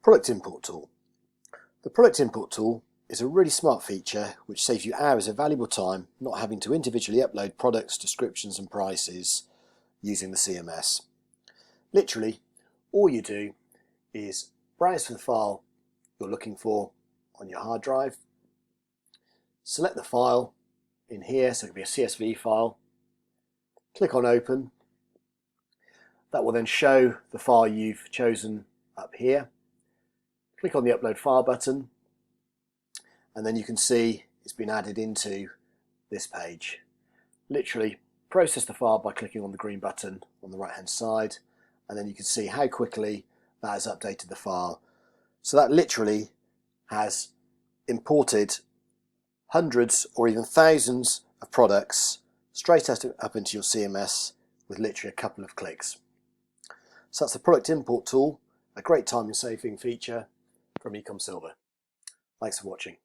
Product import tool. The product import tool is a really smart feature which saves you hours of valuable time not having to individually upload products, descriptions and prices using the CMS. Literally, all you do is browse for the file you're looking for on your hard drive, select the file in here, so it could be a CSV file, click on open. That will then show the file you've chosen up here. Click on the upload file button and then you can see it's been added into this page. Literally process the file by clicking on the green button on the right hand side, and then you can see how quickly that has updated the file. So that literally has imported hundreds or even thousands of products straight up into your CMS with literally a couple of clicks. So that's the product import tool, a great time saving feature from ECOMSILVER. Thanks for watching.